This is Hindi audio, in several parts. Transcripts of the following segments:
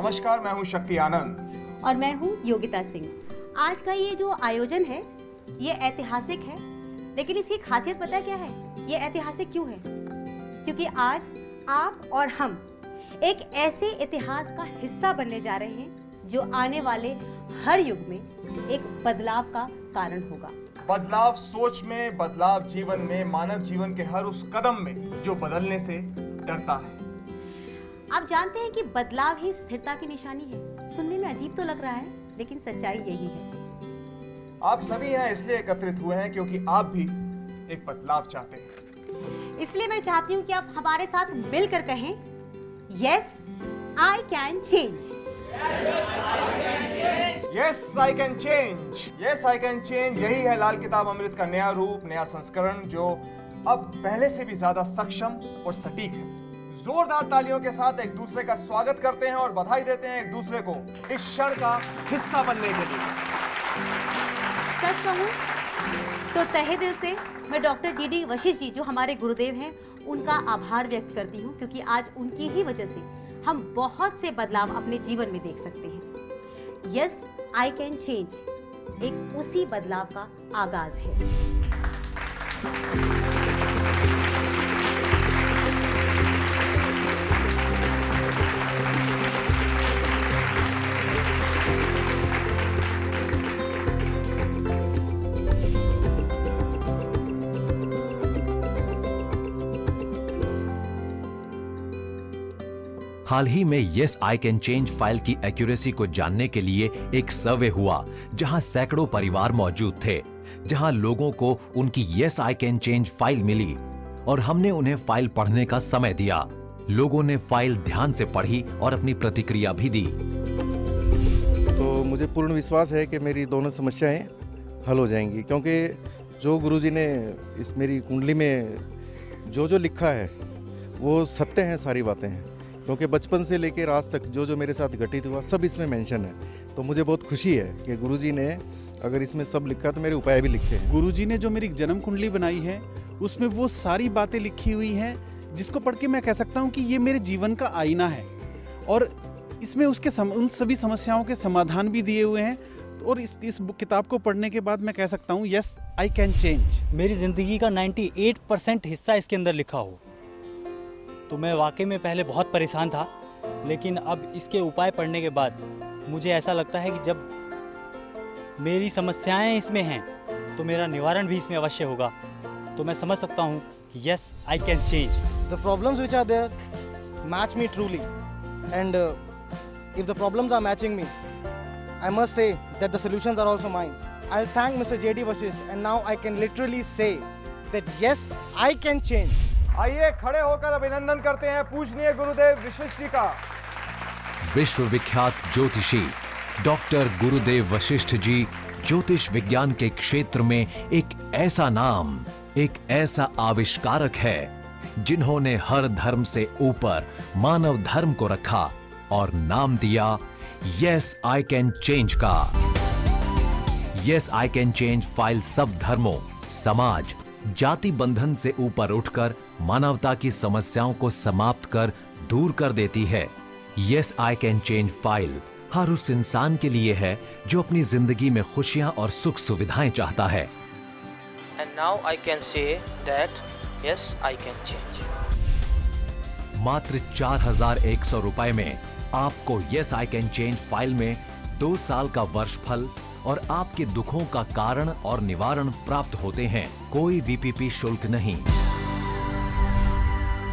नमस्कार, मैं हूं शक्ति आनंद और मैं हूं योगिता सिंह। आज का ये जो आयोजन है ये ऐतिहासिक है, लेकिन इसकी खासियत पता है क्या है? ये ऐतिहासिक क्यों है? क्योंकि आज आप और हम एक ऐसे इतिहास का हिस्सा बनने जा रहे हैं जो आने वाले हर युग में एक बदलाव का कारण होगा। बदलाव सोच में, बदलाव जीवन में, मानव जीवन के हर उस कदम में जो बदलने से डरता है। आप जानते हैं कि बदलाव ही स्थिरता की निशानी है। सुनने में अजीब तो लग रहा है, लेकिन सच्चाई यही है। आप सभी यहाँ इसलिए एकत्रित हुए हैं क्योंकि आप भी एक बदलाव चाहते हैं। इसलिए मैं चाहती हूँ कि आप हमारे साथ मिलकर कहें, yes I can change. Yes I can change. Yes I can change, यही है लाल किताब अमृत का नया रूप, नया संस्करण जो अब पहले से भी ज्यादा सक्षम और सटीक है। जोरदार तालियों के साथ एक दूसरे का स्वागत करते हैं और बधाई देते हैं एक दूसरे को इस क्षण का हिस्सा बनने के लिए। सच कहूं तो तहे दिल से मैं डॉक्टर जी.डी. वशिष्ठ जी, जो हमारे गुरुदेव हैं, उनका आभार व्यक्त करती हूं, क्योंकि आज उनकी ही वजह से हम बहुत से बदलाव अपने जीवन में देख सकते हैं। यस आई कैन चेंज एक उसी बदलाव का आगाज है। हाल ही में yes I can change file की एक्यूरेसी को जानने के लिए एक सर्वे हुआ, जहां सैकड़ों परिवार मौजूद थे, जहां लोगों को उनकी yes I can change file मिली और हमने उन्हें फाइल पढ़ने का समय दिया। लोगों ने फाइल ध्यान से पढ़ी और अपनी प्रतिक्रिया भी दी। तो मुझे पूर्ण विश्वास है कि मेरी दोनों समस्याएं हल हो जाएंगी, क्योंकि जो गुरुजी ने इस मेरी कुंडली में जो लिखा है वो सत्य हैं, सारी बातें हैं। क्योंकि बचपन से लेकर आज तक जो मेरे साथ घटित हुआ सब इसमें मेंशन है। तो मुझे बहुत खुशी है कि गुरुजी ने अगर इसमें सब लिखा तो मेरे उपाय भी लिखे हैं। गुरुजी ने जो मेरी जन्म कुंडली बनाई है उसमें वो सारी बातें लिखी हुई हैं, जिसको पढ़ के मैं कह सकता हूँ कि ये मेरे जीवन का आईना है, और इसमें उन सभी समस्याओं के समाधान भी दिए हुए हैं। और इस किताब को पढ़ने के बाद मैं कह सकता हूँ यस आई कैन चेंज। मेरी ज़िंदगी का 98% हिस्सा इसके अंदर लिखा हो। तो मैं वाकई में पहले बहुत परेशान था, लेकिन अब इसके उपाय पढ़ने के बाद मुझे ऐसा लगता है कि जब मेरी समस्याएं इसमें हैं तो मेरा निवारण भी इसमें अवश्य होगा। तो मैं समझ सकता हूँ yes I can change. The problems which are there match me truly, and if the problems are matching me, I must say that the solutions are also mine. I thank mister JD. Vashishtha, and now I can literally say that yes I can change. आइए खड़े होकर अभिनंदन करते हैं पूजनीय गुरुदेव वशिष्ठ जी का। विश्वविख्यात ज्योतिषी डॉक्टर गुरुदेव वशिष्ठ जी ज्योतिष विज्ञान के क्षेत्र में एक ऐसा नाम, एक ऐसा आविष्कारक है जिन्होंने हर धर्म से ऊपर मानव धर्म को रखा और नाम दिया यस आई कैन चेंज का। Yes I can change file सब धर्मों, समाज, जाति बंधन से ऊपर उठकर मानवता की समस्याओं को समाप्त कर दूर कर देती है। Yes I can change file हर उस इंसान के लिए है जो अपनी जिंदगी में खुशियां और सुख सुविधाएं चाहता है। And now I can say that yes I can change. मात्र 4100 रुपए में आपको yes I can change file में 2 साल का वर्षफल और आपके दुखों का कारण और निवारण प्राप्त होते हैं। कोई वीपीपी शुल्क नहीं।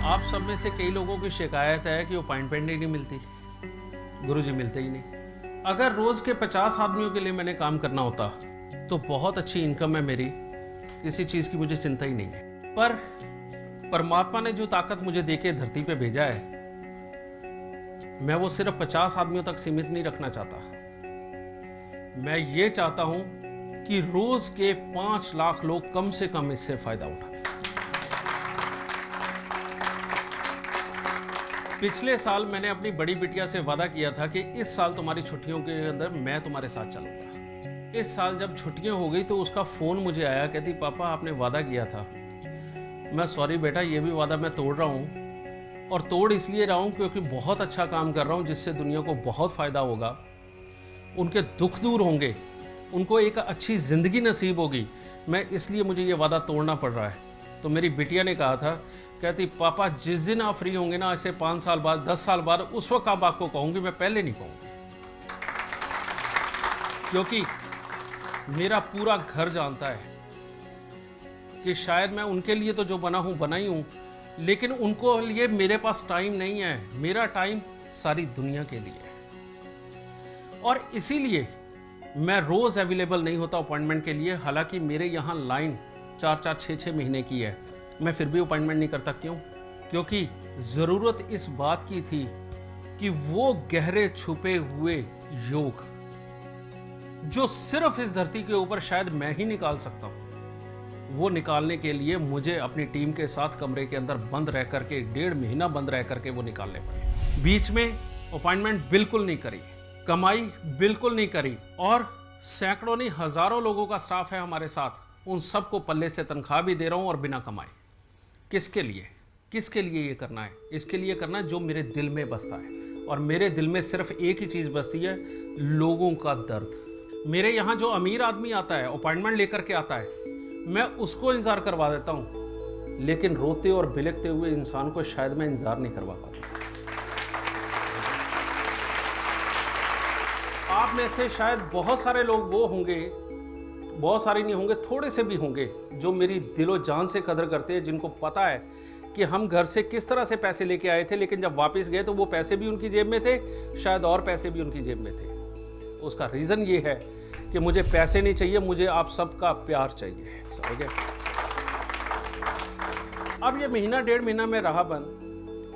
आप सब में से कई लोगों की शिकायत है कि अपॉइंटमेंट ही नहीं मिलती, गुरुजी मिलते ही नहीं। अगर रोज के 50 आदमियों के लिए मैंने काम करना होता तो बहुत अच्छी इनकम है मेरी, किसी चीज की मुझे चिंता ही नहीं है। पर परमात्मा ने जो ताकत मुझे देके धरती पे भेजा है, मैं वो सिर्फ 50 आदमियों तक सीमित नहीं रखना चाहता। मैं ये चाहता हूं कि रोज के 5 लाख लोग कम से कम इससे फायदा उठाएं। पिछले साल मैंने अपनी बड़ी बिटिया से वादा किया था कि इस साल तुम्हारी छुट्टियों के अंदर मैं तुम्हारे साथ चलूंगा। इस साल जब छुट्टियां हो गई तो उसका फोन मुझे आया, कहती पापा आपने वादा किया था। मैं सॉरी बेटा, ये भी वादा मैं तोड़ रहा हूं, और तोड़ इसलिए रहा हूँ क्योंकि बहुत अच्छा काम कर रहा हूँ जिससे दुनिया को बहुत फ़ायदा होगा, उनके दुख दूर होंगे, उनको एक अच्छी ज़िंदगी नसीब होगी। मैं इसलिए मुझे ये वादा तोड़ना पड़ रहा है। तो मेरी बिटिया ने कहा था, कहती पापा जिस दिन आप फ्री होंगे ना, ऐसे 5 साल बाद 10 साल बाद, उस वक्त आप आपको कहूँगी, मैं पहले नहीं कहूँगी। क्योंकि मेरा पूरा घर जानता है कि शायद मैं उनके लिए तो जो बना हूँ बना ही हूँ, लेकिन उनको लिए मेरे पास टाइम नहीं है। मेरा टाइम सारी दुनिया के लिए है और इसीलिए मैं रोज़ अवेलेबल नहीं होता अपॉइंटमेंट के लिए। हालांकि मेरे यहाँ लाइन 4-4, 6-6 महीने की है, मैं फिर भी अपॉइंटमेंट नहीं करता। क्यों? क्योंकि ज़रूरत इस बात की थी कि वो गहरे छुपे हुए योग जो सिर्फ इस धरती के ऊपर शायद मैं ही निकाल सकता हूँ, वो निकालने के लिए मुझे अपनी टीम के साथ कमरे के अंदर बंद रह करके 1.5 महीना बंद रह करके वो निकालने पड़े। बीच में अपॉइंटमेंट बिल्कुल नहीं करी, कमाई बिल्कुल नहीं करी, और सैकड़ों नहीं हज़ारों लोगों का स्टाफ है हमारे साथ, उन सबको पल्ले से तनख्वाह भी दे रहा हूँ और बिना कमाए। किसके लिए? किसके लिए ये करना है? इसके लिए करना है जो मेरे दिल में बसता है, और मेरे दिल में सिर्फ एक ही चीज़ बसती है, लोगों का दर्द। मेरे यहाँ जो अमीर आदमी आता है, अपॉइंटमेंट लेकर के आता है, मैं उसको इंतज़ार करवा देता हूँ, लेकिन रोते और बिलखते हुए इंसान को शायद मैं इंतज़ार नहीं करवा पाता। आप में से शायद बहुत सारे लोग वो होंगे, बहुत सारे नहीं होंगे, थोड़े से भी होंगे, जो मेरी दिलो जान से कदर करते हैं, जिनको पता है कि हम घर से किस तरह से पैसे लेके आए थे, लेकिन जब वापस गए तो वो पैसे भी उनकी जेब में थे, शायद और पैसे भी उनकी जेब में थे। उसका रीज़न ये है कि मुझे पैसे नहीं चाहिए, मुझे आप सबका प्यार चाहिए। समझ गए? अब ये महीना 1.5 महीना में रहा बंद,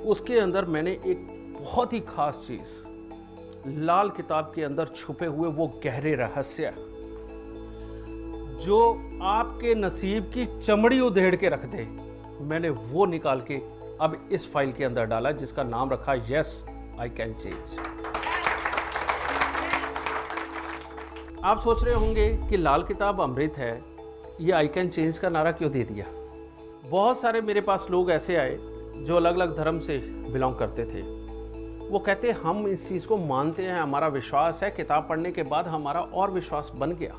उसके अंदर मैंने एक बहुत ही खास चीज़, लाल किताब के अंदर छुपे हुए वो गहरे रहस्य जो आपके नसीब की चमड़ी उधेड़ के रख दे, मैंने वो निकाल के अब इस फाइल के अंदर डाला, जिसका नाम रखा यस आई कैन चेंज। आप सोच रहे होंगे कि लाल किताब अमृत है, ये आई कैन चेंज का नारा क्यों दे दिया? बहुत सारे मेरे पास लोग ऐसे आए जो अलग अलग धर्म से बिलोंग करते थे। वो कहते हम इस चीज़ को मानते हैं, हमारा विश्वास है, किताब पढ़ने के बाद हमारा और विश्वास बन गया।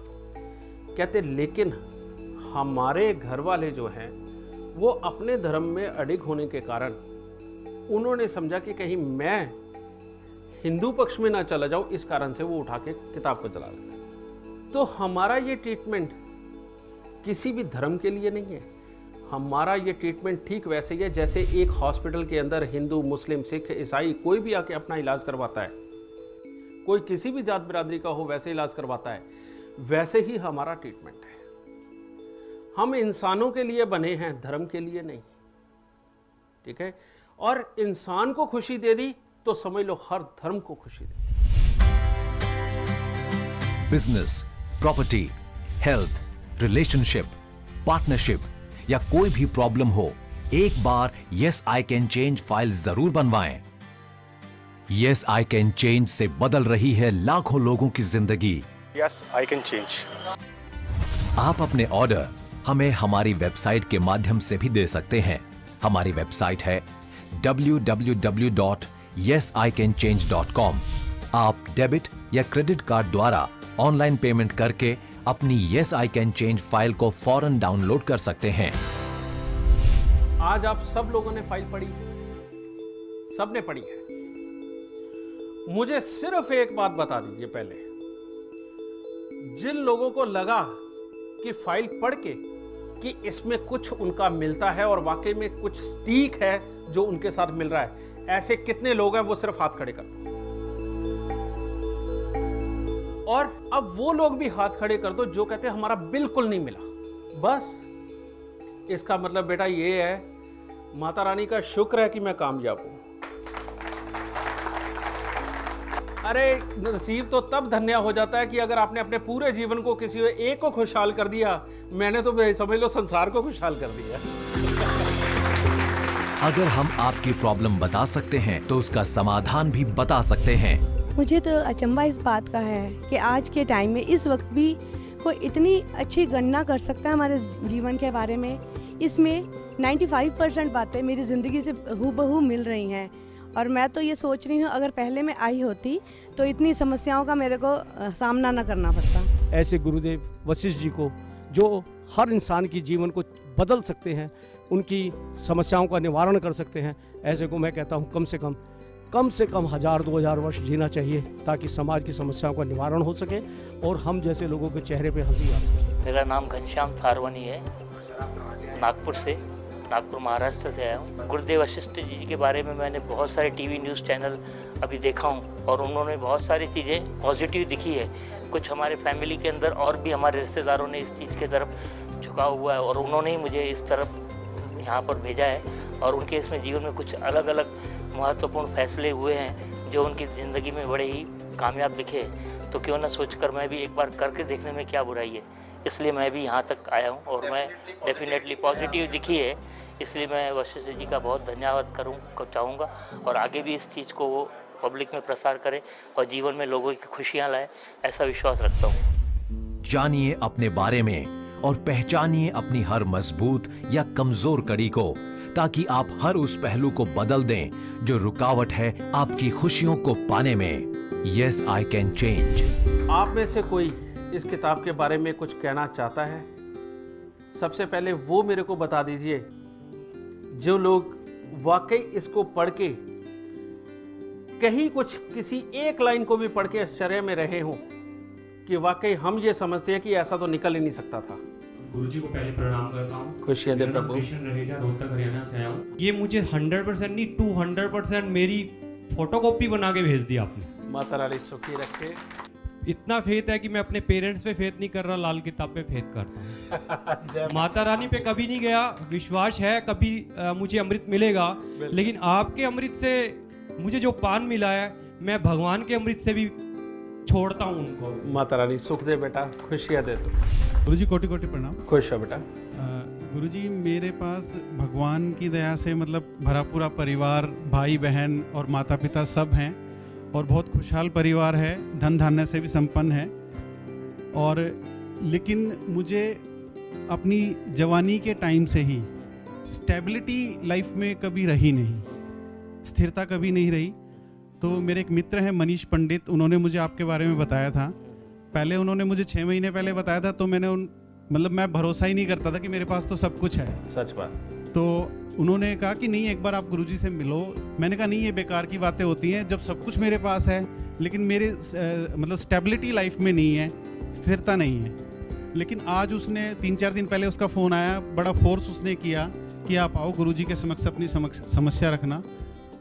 कहते लेकिन हमारे घर वाले जो हैं वो अपने धर्म में अडिग होने के कारण उन्होंने समझा कि कहीं मैं हिंदू पक्ष में ना चला जाऊं, इस कारण से वो उठा के किताब को चला देते। तो हमारा ये ट्रीटमेंट किसी भी धर्म के लिए नहीं है। हमारा ये ट्रीटमेंट ठीक वैसे ही है जैसे एक हॉस्पिटल के अंदर हिंदू, मुस्लिम, सिख, ईसाई कोई भी आके अपना इलाज करवाता है, कोई किसी भी जात बिरादरी का हो वैसे इलाज करवाता है, वैसे ही हमारा ट्रीटमेंट है। हम इंसानों के लिए बने हैं, धर्म के लिए नहीं। ठीक है? और इंसान को खुशी दे दी तो समझ लो हर धर्म को खुशी दे दी। Business, property, health, relationship, partnership या कोई भी प्रॉब्लम हो, एक बार yes I can change file जरूर बनवाएं। यस आई कैन चेंज से बदल रही है लाखों लोगों की जिंदगी। Yes I can change. आप अपने ऑर्डर हमें हमारी वेबसाइट के माध्यम से भी दे सकते हैं। हमारी वेबसाइट है www.yesicanchange.com। आप डेबिट या क्रेडिट कार्ड द्वारा ऑनलाइन पेमेंट करके अपनी yes I can change file को फौरन डाउनलोड कर सकते हैं। आज आप सब लोगों ने फाइल पढ़ी है, सबने पढ़ी है। मुझे सिर्फ एक बात बता दीजिए पहले, जिन लोगों को लगा कि फाइल पढ़ के कि इसमें कुछ उनका मिलता है और वाकई में कुछ स्टीक है जो उनके साथ मिल रहा है, ऐसे कितने लोग हैं? वो सिर्फ हाथ खड़े कर दो। और अब वो लोग भी हाथ खड़े कर दो जो कहते हैं हमारा बिल्कुल नहीं मिला। बस इसका मतलब बेटा ये है, माता रानी का शुक्र है कि मैं कामयाब हूं। अरे नसीब तो तब धन्य हो जाता है कि अगर आपने अपने पूरे जीवन को किसी एक को खुशहाल कर दिया। मैंने तो समझ लो संसार को खुशहाल कर दिया। अगर हम आपकी प्रॉब्लम बता सकते हैं तो उसका समाधान भी बता सकते हैं। मुझे तो अचंभा इस बात का है कि आज के टाइम में इस वक्त भी कोई इतनी अच्छी गणना कर सकता है हमारे जीवन के बारे में। इसमें 95% बातें मेरी ज़िंदगी से हूबहू मिल रही हैं। और मैं तो ये सोच रही हूँ अगर पहले मैं आई होती तो इतनी समस्याओं का मेरे को सामना न करना पड़ता। ऐसे गुरुदेव वशिष्ठ जी को, जो हर इंसान की जीवन को बदल सकते हैं, उनकी समस्याओं का निवारण कर सकते हैं, ऐसे को मैं कहता हूँ कम से कम 1000-2000 वर्ष जीना चाहिए, ताकि समाज की समस्याओं का निवारण हो सके और हम जैसे लोगों के चेहरे पे हंसी आ सके। मेरा नाम घनश्याम थारवनी है, नागपुर महाराष्ट्र से आया हूँ। गुरुदेव वशिष्ठ जी के बारे में मैंने बहुत सारे टीवी न्यूज़ चैनल अभी देखा हूँ और उन्होंने बहुत सारी चीज़ें पॉजिटिव दिखी है। कुछ हमारे फैमिली के अंदर और भी हमारे रिश्तेदारों ने इस चीज़ की तरफ झुका हुआ है और उन्होंने ही मुझे इस तरफ यहाँ पर भेजा है। और उनके इसमें जीवन में कुछ अलग अलग महत्वपूर्ण फैसले हुए हैं जो उनकी ज़िंदगी में बड़े ही कामयाब दिखे। तो क्यों ना सोचकर मैं भी एक बार करके देखने में क्या बुराई है, इसलिए मैं भी यहाँ तक आया हूँ और मैं डेफिनेटली पॉजिटिव दिखी है, इसलिए मैं वशिष्ठ जी का बहुत धन्यवाद चाहूँगा और आगे भी इस चीज़ को वो पब्लिक में प्रसार करें और जीवन में लोगों की खुशियाँ लाए, ऐसा विश्वास रखता हूँ। जानिए अपने बारे में और पहचानिए अपनी हर मजबूत या कमजोर कड़ी को, ताकि आप हर उस पहलू को बदल दें जो रुकावट है आपकी खुशियों को पाने में। Yes I can change. आप में से कोई इस किताब के बारे में कुछ कहना चाहता है? सबसे पहले वो मेरे को बता दीजिए जो लोग वाकई इसको पढ़ के कहीं कुछ किसी एक लाइन को भी पढ़ के आश्चर्य में रहे हों कि वाकई हम ये समझते हैं कि ऐसा तो निकल ही नहीं सकता था। गुरुजी को पहले प्रणाम करता हूँ। खुशियाँ दे प्रभु। रोहतक हरियाणा से आया हूँ। ये मुझे 100% नहीं 200% मेरी फोटोकॉपी बना के भेज दी आपने। माता रानी सुखी रखे। इतना फेथ है कि मैं अपने पेरेंट्स पे फेथ नहीं कर रहा, लाल किताब पे फेथ करता हूँ। माता रानी पे कभी नहीं गया, विश्वास है कभी मुझे अमृत मिलेगा, लेकिन आपके अमृत से मुझे जो पान मिला है मैं भगवान के अमृत से भी छोड़ता हूँ उनको। माता रानी सुख दे बेटा, खुशियाँ दे। तो गुरुजी कोटि कोटि प्रणाम। खुश हो बेटा। गुरुजी मेरे पास भगवान की दया से मतलब भरा पूरा परिवार, भाई बहन और माता पिता सब हैं और बहुत खुशहाल परिवार है, धन धान्य से भी संपन्न है। और लेकिन मुझे अपनी जवानी के टाइम से ही स्टेबिलिटी लाइफ में कभी रही नहीं, स्थिरता कभी नहीं रही। तो मेरे एक मित्र हैं मनीष पंडित, उन्होंने मुझे आपके बारे में बताया था। पहले उन्होंने मुझे 6 महीने पहले बताया था, तो मैंने मैं भरोसा ही नहीं करता था कि मेरे पास तो सब कुछ है। सच बात। तो उन्होंने कहा कि नहीं, एक बार आप गुरुजी से मिलो। मैंने कहा नहीं, ये बेकार की बातें होती हैं, जब सब कुछ मेरे पास है लेकिन मेरे स्टेबिलिटी लाइफ में नहीं है, स्थिरता नहीं है। लेकिन आज उसने 3-4 दिन पहले उसका फ़ोन आया, बड़ा फोर्स उसने किया कि आप आओ गुरुजी के समक्ष अपनी समस्या रखना।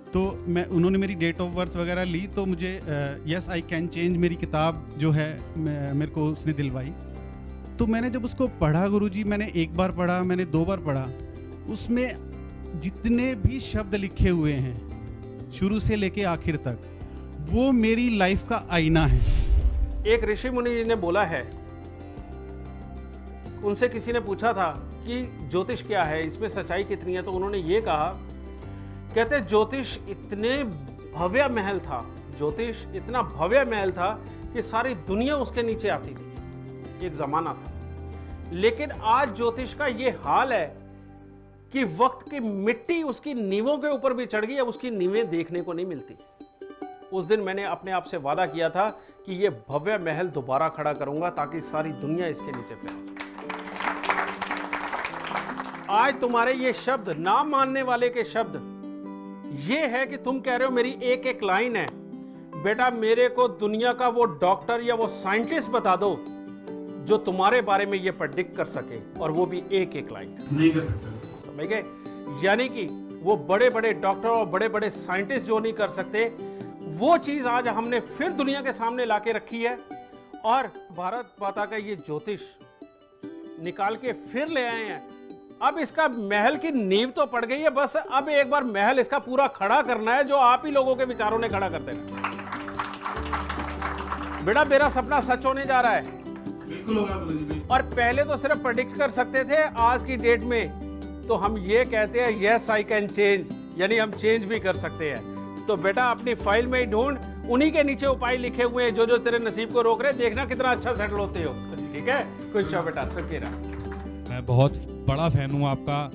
तो उन्होंने मेरी डेट ऑफ बर्थ वगैरह ली, तो मुझे यस आई कैन चेंज मेरी किताब जो है मेरे को उसने दिलवाई। तो मैंने जब उसको पढ़ा गुरुजी, मैंने 1 बार पढ़ा, मैंने 2 बार पढ़ा, उसमें जितने भी शब्द लिखे हुए हैं शुरू से लेके आखिर तक, वो मेरी लाइफ का आईना है। एक ऋषि मुनि जी ने बोला है, उनसे किसी ने पूछा था कि ज्योतिष क्या है, इसमें सच्चाई कितनी है, तो उन्होंने ये कहा, कहते ज्योतिष इतने भव्य महल था, ज्योतिष इतना भव्य महल था कि सारी दुनिया उसके नीचे आती थी, एक जमाना था। लेकिन आज ज्योतिष का ये हाल है कि वक्त की मिट्टी उसकी नींवों के ऊपर भी चढ़ गई, अब उसकी नींवें देखने को नहीं मिलती। उस दिन मैंने अपने आप से वादा किया था कि ये भव्य महल दोबारा खड़ा करूंगा ताकि सारी दुनिया इसके नीचे फैल सके। आज तुम्हारे ये शब्द, ना मानने वाले के शब्द, ये है कि तुम कह रहे हो मेरी एक एक लाइन है। बेटा, मेरे को दुनिया का वो डॉक्टर या वो साइंटिस्ट बता दो जो तुम्हारे बारे में ये प्रेडिक्ट कर सके, और वो भी एक एक लाइन। नहीं कर सकता। समझ गए? यानी कि वो बड़े बड़े डॉक्टर और बड़े बड़े साइंटिस्ट जो नहीं कर सकते, वो चीज आज हमने फिर दुनिया के सामने लाके रखी है। और भारत माता का ये ज्योतिष निकाल के फिर ले आए हैं। अब इसका महल की नींव तो पड़ गई है, बस अब एक बार महल इसका पूरा खड़ा करना है, जो आप ही लोगों के विचारों ने खड़ा कर देना। बेटा, मेरा सपना सच होने जा रहा है। बिल्कुल होगा गुरुजी। और पहले तो सिर्फ प्रेडिक्ट कर सकते थे, आज की डेट में तो हम ये कहते हैं यस आई कैन चेंज, यानी हम चेंज भी कर सकते हैं। तो बेटा, अपनी फाइल में ही ढूंढ, उन्हीं के नीचे उपाय लिखे हुए हैं जो जो तेरे नसीब को रोक रहे, देखना कितना अच्छा सेटल होते हो। ठीक है, कुछ बेटा, सकेरा। मैं बहुत बड़ा फैन हूँ आपका।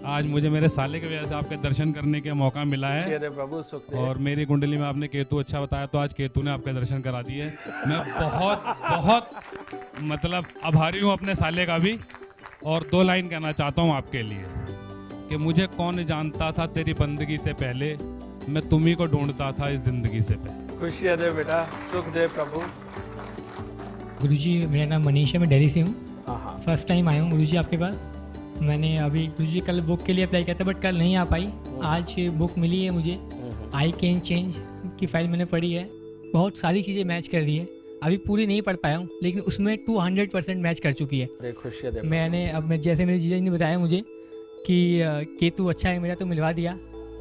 आज मुझे मेरे साले की वजह से आपके दर्शन करने का मौका मिला है प्रभु सुख दे। और मेरी कुंडली में आपने केतु अच्छा बताया, तो आज केतु ने आपके दर्शन करा दिए। मैं बहुत बहुत मतलब आभारी हूँ अपने साले का भी। और 2 लाइन कहना चाहता हूँ आपके लिए कि मुझे कौन जानता था तेरी बंदगी से पहले, मैं तुम्ही को ढूंढता था इस जिंदगी से पहले। खुशियाँ दे बेटा, सुख दे प्रभु। गुरुजी मेरा नाम मनीष है, मैं दिल्ली से हूँ। फर्स्ट टाइम आया हूँ गुरुजी आपके पास। मैंने अभी गुरुजी कल बुक के लिए अप्लाई किया था बट कल नहीं आ पाई। आज बुक मिली है मुझे, आई कैन चेंज की फाइल मैंने पढ़ी है। बहुत सारी चीज़ें मैच कर रही है, अभी पूरी नहीं पढ़ पाया हूँ लेकिन उसमें 200% मैच कर चुकी है। खुशियाँ दे। मैंने अब मैं जैसे मेरे जीजा जी ने बताया मुझे कि केतु अच्छा है मेरा, तो मिलवा दिया।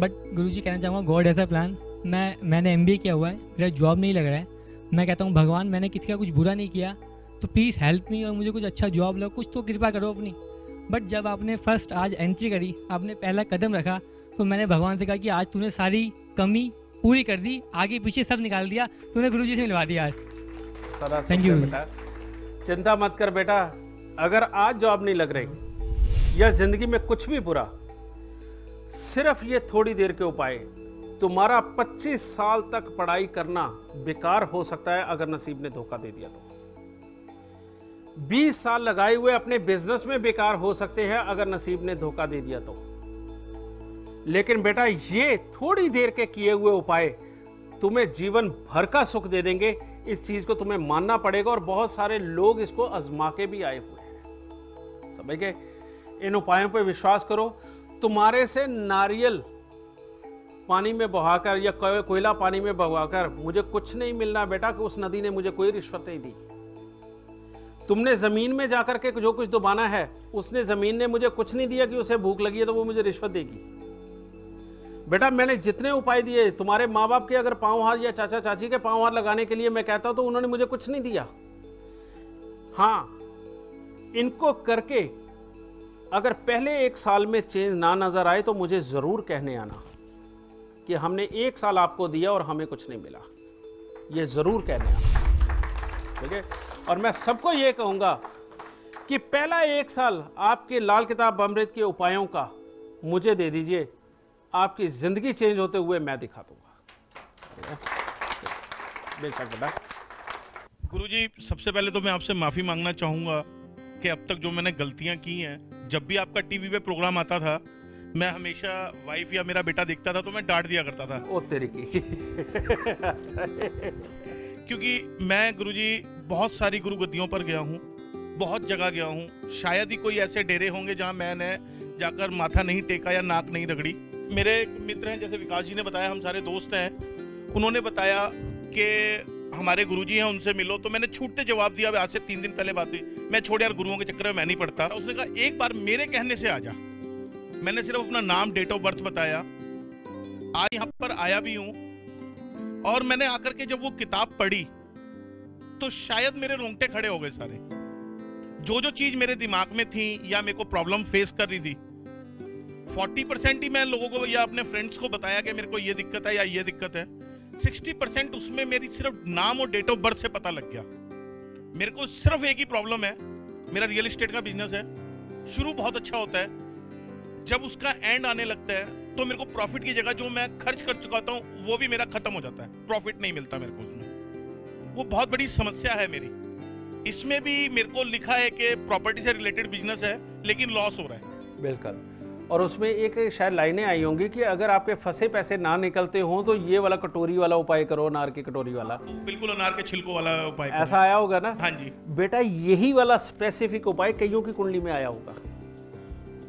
बट गुरुजी कहना चाहूँगा गॉड ऐसा प्लान। मैंने MBA किया हुआ है, मेरा जॉब नहीं लग रहा है। मैं कहता हूँ भगवान मैंने किसी का कुछ बुरा नहीं किया, तो प्लीज़ हेल्प मी और मुझे कुछ अच्छा जॉब लो, कुछ तो कृपा करो अपनी। बट जब आपने फर्स्ट आज एंट्री करी, आपने पहला कदम रखा, तो मैंने भगवान से कहा कि आज तूने सारी कमी पूरी कर दी, आगे पीछे सब निकाल दिया, तूने गुरुजी से मिलवा दिया आज। थैंक यू बेटा। चिंता मत कर बेटा, अगर आज जॉब नहीं लग रही या जिंदगी में कुछ भी बुरा, सिर्फ ये थोड़ी देर के उपाय, तुम्हारा 25 साल तक पढ़ाई करना बेकार हो सकता है अगर नसीब ने धोखा दे दिया तो। 20 साल लगाए हुए अपने बिजनेस में बेकार हो सकते हैं अगर नसीब ने धोखा दे दिया तो। लेकिन बेटा ये थोड़ी देर के किए हुए उपाय तुम्हें जीवन भर का सुख दे देंगे। इस चीज को तुम्हें मानना पड़ेगा और बहुत सारे लोग इसको आजमा के भी आए हुए हैं, समझ गए। इन उपायों पर विश्वास करो। तुम्हारे से नारियल पानी में बहाकर या कोयला पानी में बहाकर मुझे कुछ नहीं मिलना बेटा, कि उस नदी ने मुझे कोई रिश्वत नहीं दी। तुमने जमीन में जाकर के जो कुछ दबाना है, उसने जमीन ने मुझे कुछ नहीं दिया कि उसे भूख लगी है तो वो मुझे रिश्वत देगी। बेटा मैंने जितने उपाय दिए, तुम्हारे माँ बाप के अगर पांव हाथ या चाचा चाची के पांव हाथ लगाने के लिए मैं कहता हूं तो उन्होंने मुझे कुछ नहीं दिया। हाँ, इनको करके अगर पहले 1 साल में चेंज ना नजर आए तो मुझे जरूर कहने आना कि हमने 1 साल आपको दिया और हमें कुछ नहीं मिला। ये जरूर कहने आना, ठीक है। और मैं सबको ये कहूंगा कि पहला 1 साल आपके लाल किताब अमृत के उपायों का मुझे दे दीजिए, आपकी जिंदगी चेंज होते हुए मैं दिखा दूंगा। बेशक बेटा। गुरुजी सबसे पहले तो मैं आपसे माफी मांगना चाहूंगा कि अब तक जो मैंने गलतियां की हैं, जब भी आपका टीवी पे प्रोग्राम आता था मैं हमेशा वाइफ या मेरा बेटा दिखता था तो मैं डांट दिया करता था। ओ तेरी की। क्योंकि मैं गुरुजी बहुत सारी गुरु गद्दियों पर गया हूँ, बहुत जगह गया हूँ। शायद ही कोई ऐसे डेरे होंगे जहाँ मैंने जाकर माथा नहीं टेका या नाक नहीं रगड़ी। मेरे मित्र हैं, जैसे विकास जी ने बताया, हम सारे दोस्त हैं, उन्होंने बताया कि हमारे गुरुजी हैं उनसे मिलो, तो मैंने छूटते जवाब दिया। आज से 3 दिन पहले बात हुई, मैं छोड़ यार गुरुओं के चक्कर में मैं नहीं पढ़ता। उसने कहा एक बार मेरे कहने से आ जा। मैंने सिर्फ अपना नाम, डेट ऑफ बर्थ बताया, आज यहाँ पर आया भी हूँ। और मैंने आकर के जब वो किताब पढ़ी तो शायद मेरे रोंगटे खड़े हो गए सारे। जो चीज मेरे दिमाग में थी या मेरे को प्रॉब्लम फेस कर रही थी, 40% ही मैं लोगों को या अपने फ्रेंड्स को बताया कि मेरे को ये दिक्कत है या ये दिक्कत है। 60% उसमें मेरी सिर्फ नाम और डेट ऑफ बर्थ से पता लग गया। मेरे को सिर्फ एक ही प्रॉब्लम है, मेरा रियल एस्टेट का बिजनेस है। शुरू बहुत अच्छा होता है, जब उसका एंड आने लगता है तो मेरे को प्रॉफिट की जगह जो मैं खर्च कर चुका था वो भी मेरा खत्म हो जाता है, प्रॉफिट नहीं मिलता मेरे को उसमें। वो बहुत बड़ी समस्या है मेरी। इसमें भी मेरे को लिखा है कि प्रॉपर्टी से रिलेटेड बिजनेस है लेकिन लॉस हो रहा है। बिल्कुल। और उसमें एक शायद लाइनें आई होंगी कि अगर आपके फंसे पैसे ना निकलते हों तो ये वाला कटोरी वाला उपाय करो, अनार की कटोरी वाला। बिल्कुल, अनार के छिलकों वाला उपाय करो। ऐसा आया होगा ना? हाँ जी बेटा, यही वाला स्पेसिफिक उपाय कईयों की कुंडली में आया होगा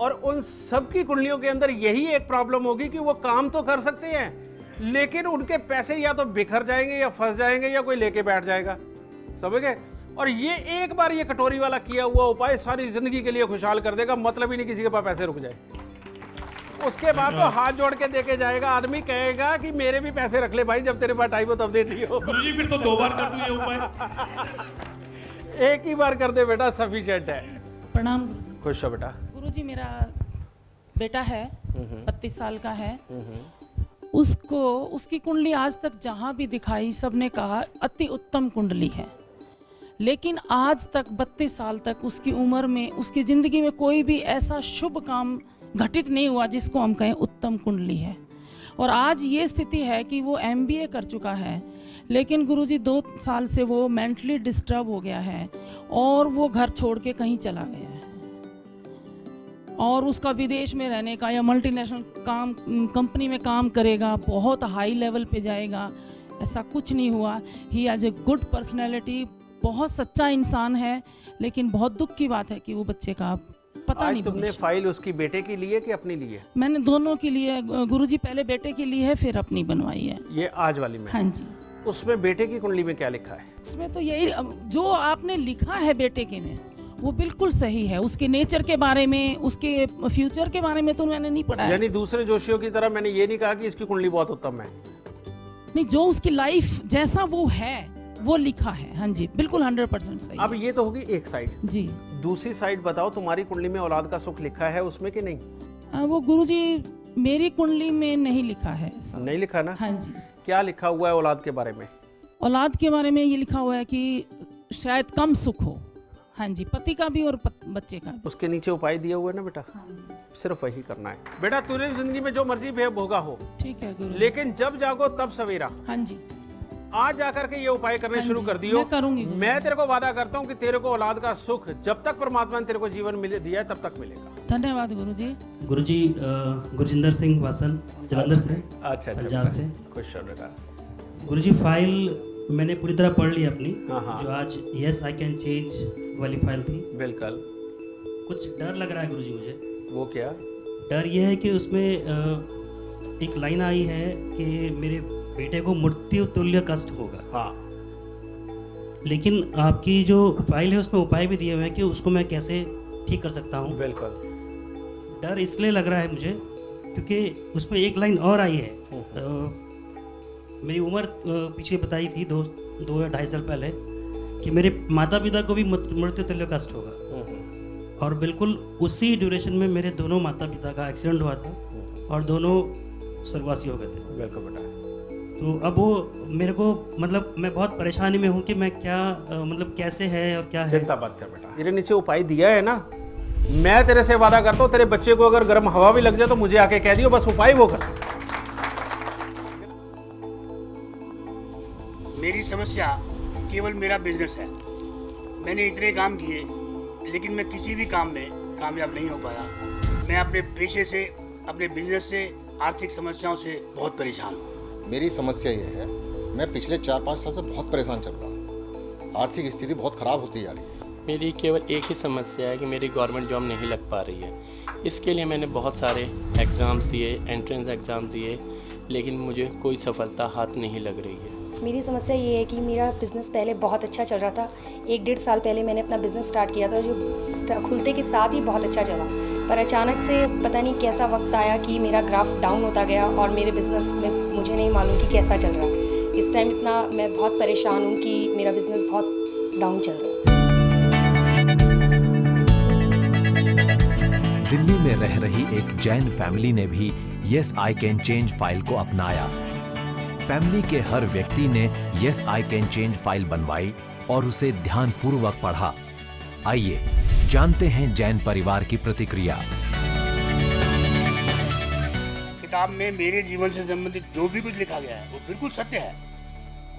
और उन सब की कुंडलियों के अंदर यही एक प्रॉब्लम होगी कि वो काम तो कर सकते हैं लेकिन उनके पैसे या तो बिखर जाएंगे या फंस जाएंगे या कोई लेके बैठ जाएगा, समझ गए। और ये एक बार ये कटोरी वाला किया हुआ उपाय सारी जिंदगी के लिए खुशहाल कर देगा। मतलब ही नहीं किसी के पास पैसे रुक जाए। उसके बाद तो हाथ जोड़ के देके जाएगा, आदमी कहेगा कि मेरे भी पैसे रख ले भाई, जब तेरे पास टाइम हो तब देती हो। गुरुजी फिर तो 2 बार कर दूं ये उपाय। एक ही बार कर दे बेटा, सफिशिएंट है। प्रणाम। खुश हो बेटा। गुरुजी, मेरा बेटा है 32 साल का है। उसको उसकी कुंडली आज तक जहाँ भी दिखाई सबने कहा अति उत्तम कुंडली है, लेकिन आज तक 32 साल तक उसकी उम्र में, उसकी ज़िंदगी में कोई भी ऐसा शुभ काम घटित नहीं हुआ जिसको हम कहें उत्तम कुंडली है। और आज ये स्थिति है कि वो MBA कर चुका है, लेकिन गुरुजी 2 साल से वो मेंटली डिस्टर्ब हो गया है और वो घर छोड़ के कहीं चला गया है, और उसका विदेश में रहने का या मल्टीनेशनल कंपनी में काम करेगा, बहुत हाई लेवल पे जाएगा, ऐसा कुछ नहीं हुआ। He has a good personality, बहुत सच्चा इंसान है, लेकिन बहुत दुख की बात है कि वो बच्चे का पता नहीं। तुमने फाइल उसकी बेटे की ली है कि अपनी ली है? मैंने दोनों की लिए गुरुजी, पहले बेटे की ली है फिर अपनी बनवाई है। ये आज वाली में? हाँ जी। उसमें बेटे की कुंडली में क्या लिखा है? उसमें तो यही जो आपने लिखा है बेटे के में वो बिल्कुल सही है। उसके नेचर के बारे में, उसके फ्यूचर के बारे में तो मैंने नहीं पढ़ा है। यानी दूसरे जोशियों की तरह मैंने ये नहीं कहा कि इसकी कुंडली बहुत उत्तम है। नहीं, जो उसकी लाइफ जैसा वो है वो लिखा है। हाँ जी, बिल्कुल 100% सही। अब ये तो होगी एक साइड जी। दूसरी साइड बताओ, तुम्हारी कुंडली में औलाद का सुख लिखा है उसमें कि नहीं? वो गुरुजी मेरी कुंडली में नहीं लिखा है। नहीं लिखा ना? हाँ जी। क्या लिखा हुआ है औलाद के बारे में? औलाद के बारे में ये लिखा हुआ है कि शायद कम सुख हो। हाँ जी, पति का भी और बच्चे का भी। उसके नीचे उपाय दिया हुआ है ना बेटा? हाँ। सिर्फ वही करना है बेटा। तूने जिंदगी में जो मर्जी भोगा हो, ठीक है गुरु, लेकिन जब जागो तब सवेरा। हाँ जी। आज जाकर के ये उपाय करने शुरू कर दियो। मैं करूंगी। मैं तेरे को वादा करता हूँ कि तेरे को औलाद का सुख जब तक परमात्मा ने तेरे को जीवन मिले दिया है तब तक मिलेगा। धन्यवाद गुरुजी। गुरुजी, गुरजिंदर सिंह वासन, जलंधर से। अच्छा, पंजाब से। खुश हो बेटा। गुरुजी, फाइल मैंने पूरी तरह पढ़ ली अपनी। हाँ। जो आज यस आई कैन चेंज वाली फाइल थी। बिल्कुल। कुछ डर लग रहा है गुरुजी मुझे। वो क्या? डर ये है कि उसमें एक लाइन आई है कि मेरे बेटे को मृत्यु तुल्य कष्ट होगा। हाँ। लेकिन आपकी जो फाइल है उसमें उपाय भी दिए हुए हैं कि उसको मैं कैसे ठीक कर सकता हूँ। बिल्कुल। डर इसलिए लग रहा है मुझे क्योंकि उसमें एक लाइन और आई है। मेरी उम्र पीछे बताई थी 2 या 2.5 साल पहले कि मेरे माता पिता को भी मृत्यु तुल्य कष्ट होगा, और बिल्कुल उसी ड्यूरेशन में मेरे दोनों माता पिता का एक्सीडेंट हुआ था और दोनों स्वर्गवासी हो गए थे। बिल्कुल बेटा। तो अब वो मेरे को मतलब मैं बहुत परेशानी में हूँ कि मैं क्या मतलब कैसे है और क्या है। चिंता मत कर बेटा, तेरे नीचे उपाय दिया है ना। मैं तेरे से वादा करता हूँ, तेरे बच्चे को अगर गर्म हवा भी लग जाए तो मुझे आके कह दियो, बस उपाय वो कर। मेरी समस्या केवल मेरा बिजनेस है। मैंने इतने काम किए लेकिन मैं किसी भी काम में कामयाब नहीं हो पाया। मैं अपने पेशे से, अपने बिजनेस से, आर्थिक समस्याओं से बहुत परेशान हूँ। मेरी समस्या ये है, मैं पिछले 4-5 साल से बहुत परेशान चल रहा हूँ। आर्थिक स्थिति बहुत ख़राब होती जा रही है। मेरी केवल एक ही समस्या है कि मेरी गवर्नमेंट जॉब नहीं लग पा रही है। इसके लिए मैंने बहुत सारे एग्ज़ाम्स दिए, एंट्रेंस एग्ज़ाम दिए, लेकिन मुझे कोई सफलता हाथ नहीं लग रही है। मेरी समस्या ये है कि मेरा बिज़नेस पहले बहुत अच्छा चल रहा था। 1-1.5 साल पहले मैंने अपना बिज़नेस स्टार्ट किया था, जो खुलते के साथ ही बहुत अच्छा चला, पर अचानक से पता नहीं कैसा वक्त आया कि मेरा ग्राफ डाउन होता गया और मेरे बिज़नेस में मुझे नहीं मालूम कि कैसा चल रहा है। इस टाइम इतना मैं बहुत परेशान हूँ कि मेरा बिज़नेस बहुत डाउन चल रहा है। दिल्ली में रह रही एक जैन फैमिली ने भी yes I can change file को अपनाया। फैमिली के हर व्यक्ति ने yes I can change file बनवाई और उसे ध्यानपूर्वक पढ़ा। आइए जानते हैं जैन परिवार की प्रतिक्रिया। किताब में मेरे जीवन से संबंधित जो भी कुछ लिखा गया है वो बिल्कुल सत्य है,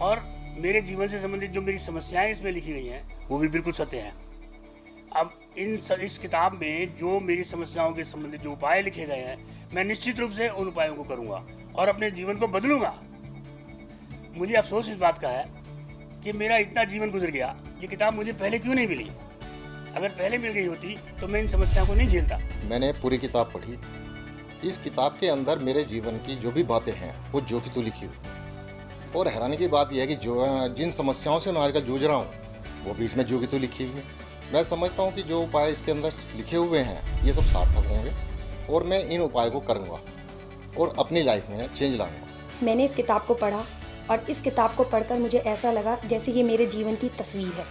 और मेरे जीवन से संबंधित जो मेरी समस्याएं इसमें लिखी गई हैं वो भी बिल्कुल सत्य है। अब इस किताब में जो मेरी समस्याओं के संबंधित जो उपाय लिखे गए हैं, मैं निश्चित रूप से उन उपायों को करूंगा और अपने जीवन को बदलूंगा। मुझे अफसोस इस बात का है कि मेरा इतना जीवन गुजर गया, ये किताब मुझे पहले क्यों नहीं मिली। अगर पहले मिल गई होती तो मैं इन समस्याओं को नहीं झेलता। मैंने पूरी किताब पढ़ी। इस किताब के अंदर मेरे जीवन की जो भी बातें हैं वो जो की तो लिखी हुई, और हैरानी की बात यह है कि जो जिन समस्याओं से मैं आजकल जूझ रहा हूँ वो भी इसमें जो की तो लिखी हुई है। मैं समझता हूँ कि जो उपाय इसके अंदर लिखे हुए हैं ये सब सार्थक होंगे, और मैं इन उपायों को करूँगा और अपनी लाइफ में चेंज लाऊंगा। मैंने इस किताब को पढ़ा और इस किताब को पढ़कर मुझे ऐसा लगा जैसे ये मेरे जीवन की तस्वीर है।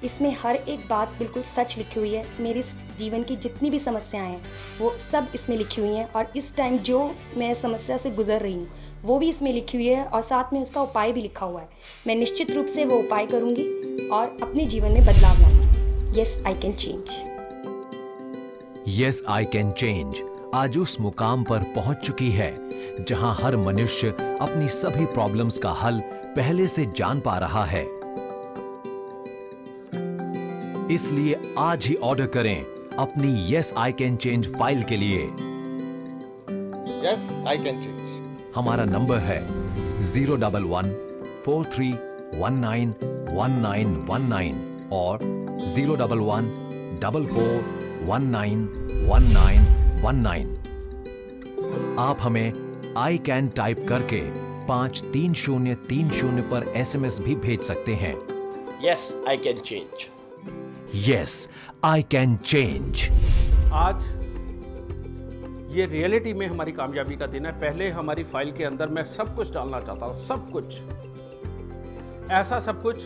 इसमें हर एक बात बिल्कुल सच लिखी हुई है। मेरी जीवन की जितनी भी समस्याएं हैं वो सब इसमें लिखी हुई हैं, और इस टाइम जो मैं समस्या से गुजर रही हूँ वो भी इसमें लिखी हुई है, और साथ में उसका उपाय भी लिखा हुआ है। मैं निश्चित रूप से वो उपाय करूँगी और अपने जीवन में बदलाव लाऊंगी। Yes I can change. Yes I can change आज उस मुकाम पर पहुंच चुकी है जहां हर मनुष्य अपनी सभी प्रॉब्लम्स का हल पहले से जान पा रहा है। इसलिए आज ही ऑर्डर करें अपनी yes I can change file के लिए। Yes I can change. हमारा नंबर है 011-4319-1919 और 011-4419-1919। आप हमें आई कैन टाइप करके 53030 पर SMS भी भेज सकते हैं। Yes I can change. Yes I can change. आज ये रियलिटी में हमारी कामयाबी का दिन है। पहले हमारी फाइल के अंदर मैं सब कुछ डालना चाहता हूं, सब कुछ, ऐसा सब कुछ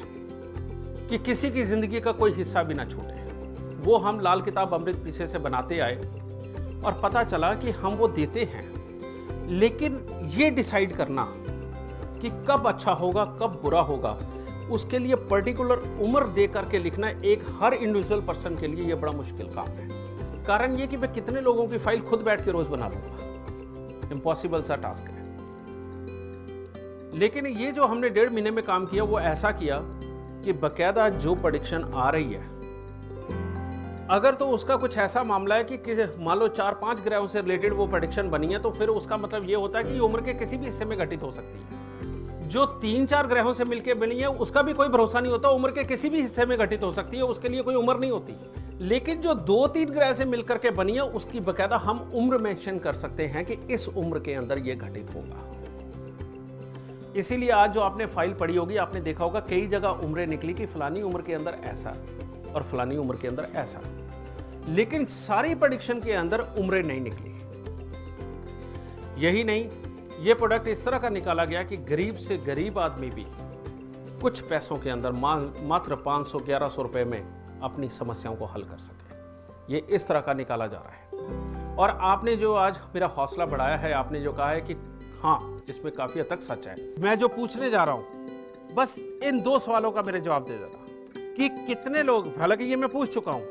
कि किसी की जिंदगी का कोई हिस्सा भी ना छूटे। वो हम लाल किताब अमृत पीछे से बनाते आए और पता चला कि हम वो देते हैं, लेकिन ये डिसाइड करना कि कब अच्छा होगा कब बुरा होगा, उसके लिए पर्टिकुलर उम्र दे करके लिखना एक हर इंडिविजुअल पर्सन के लिए ये बड़ा मुश्किल काम है। कारण ये कि मैं कितने लोगों की फाइल खुद बैठ के रोज बना लूंगा, इम्पॉसिबल सा टास्क है। लेकिन ये जो हमने 1.5 महीने में काम किया वो ऐसा किया कि बकायदा जो प्रेडिक्शन आ रही है, अगर तो उसका कुछ ऐसा मामला है कि मान लो 4-5 ग्रहों से रिलेटेड वो प्रेडिक्शन बनी है, तो फिर उसका मतलब ये होता है कि उम्र के किसी भी हिस्से में घटित हो सकती है। जो 3-4 ग्रहों से मिलकर बनी है उसका भी कोई भरोसा नहीं होता, उम्र के किसी भी हिस्से में घटित हो सकती है, उसके लिए कोई उम्र नहीं होती। लेकिन जो 2-3 ग्रह से मिलकर के बनी है उसकी बकायदा हम उम्र मेंशन कर सकते हैं कि इस उम्र के अंदर ये घटित होगा। इसीलिए आज जो आपने फाइल पढ़ी होगी, आपने देखा होगा कई जगह उम्रें निकली कि फलानी उम्र के अंदर ऐसा और फलानी उम्र के अंदर ऐसा, लेकिन सारी प्रेडिक्शन के अंदर उम्रें नहीं निकली। यही नहीं, ये प्रोडक्ट इस तरह का निकाला गया कि गरीब से गरीब आदमी भी कुछ पैसों के अंदर मात्र 500-1100 रुपए में अपनी समस्याओं को हल कर सके। ये इस तरह का निकाला जा रहा है। और आपने जो आज मेरा हौसला बढ़ाया है, आपने जो कहा है कि हाँ इसमें काफी हद तक सच है। मैं जो पूछने जा रहा हूं, बस इन 2 सवालों का मेरे जवाब दे देना कि कितने लोग, हालांकि ये मैं पूछ चुका हूं,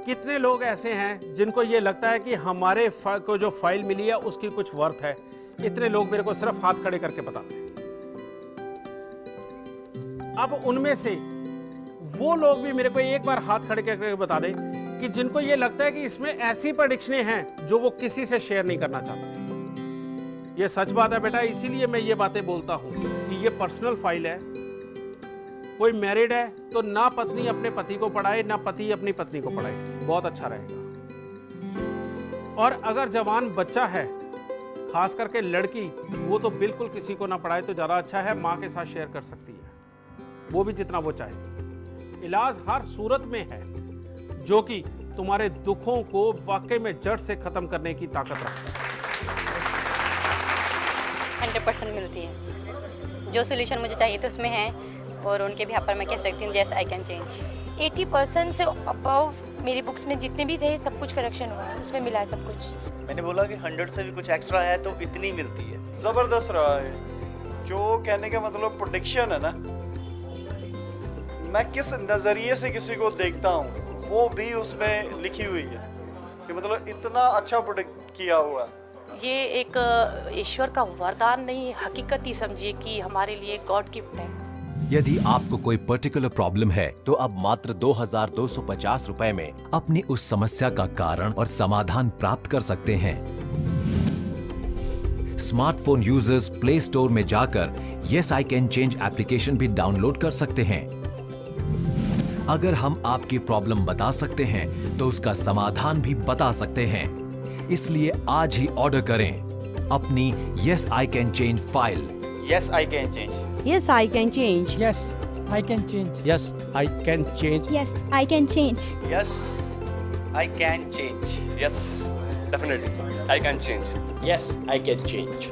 कितने लोग ऐसे हैं जिनको ये लगता है कि हमारे को जो फाइल मिली है उसकी कुछ वर्थ है। इतने लोग मेरे को सिर्फ हाथ खड़े करके बताते हैं। अब उनमें से वो लोग भी मेरे को एक बार हाथ खड़े करके बता दें कि जिनको ये लगता है कि इसमें ऐसी प्रेडिक्शनें हैं जो वो किसी से शेयर नहीं करना चाहते। ये सच बात है बेटा, इसीलिए मैं ये बातें बोलता हूं कि ये पर्सनल फाइल है। कोई मैरिड है तो ना पत्नी अपने पति को पढ़ाए ना पति अपनी पत्नी को पढ़ाए, बहुत अच्छा रहेगा। और अगर जवान बच्चा है, खास करके लड़की, वो तो बिल्कुल किसी को ना पढ़ाए तो ज्यादा अच्छा है। माँ के साथ शेयर कर सकती है, वो भी जितना वो चाहे। इलाज हर सूरत में है जो कि तुम्हारे दुखों को वाकई में जड़ से खत्म करने की ताकत रखता है। 100% मिलती है। जो सोल्यूशन मुझे चाहिए तो उसमें है, और उनके भी पर मैं कह सकती हूँ यस आई कैन चेंज। 80% से अबव मेरी बुक्स में जितने भी थे सब कुछ करेक्शन हुआ है, उसमें मिला है सब कुछ। मैंने बोला कि 100 से भी कुछ एक्स्ट्रा है तो इतनी मिलती है। जबरदस्त रहा है। जो कहने का मतलब प्रेडिक्शन है ना, मैं किस नज़रिए से किसी को देखता हूँ वो भी उसमें लिखी हुई है कि मतलब इतना अच्छा प्रेडिक्ट किया हुआ है। ये एक ईश्वर का वरदान नहीं, हकीकत ही समझिए कि हमारे लिए गॉड गिफ्ट है। यदि आपको कोई पर्टिकुलर प्रॉब्लम है तो अब मात्र 2250 रुपए में अपनी उस समस्या का कारण और समाधान प्राप्त कर सकते हैं। स्मार्टफोन यूजर्स प्ले स्टोर में जाकर yes I can change application भी डाउनलोड कर सकते हैं। अगर हम आपकी प्रॉब्लम बता सकते हैं तो उसका समाधान भी बता सकते हैं। इसलिए आज ही ऑर्डर करें अपनी yes I can change file. Yes I can change. Yes, I can change. Yes, I can change. Yes, I can change. Yes, I can change. Yes, I can change. Yes, definitely, I can change. Yes, I can change.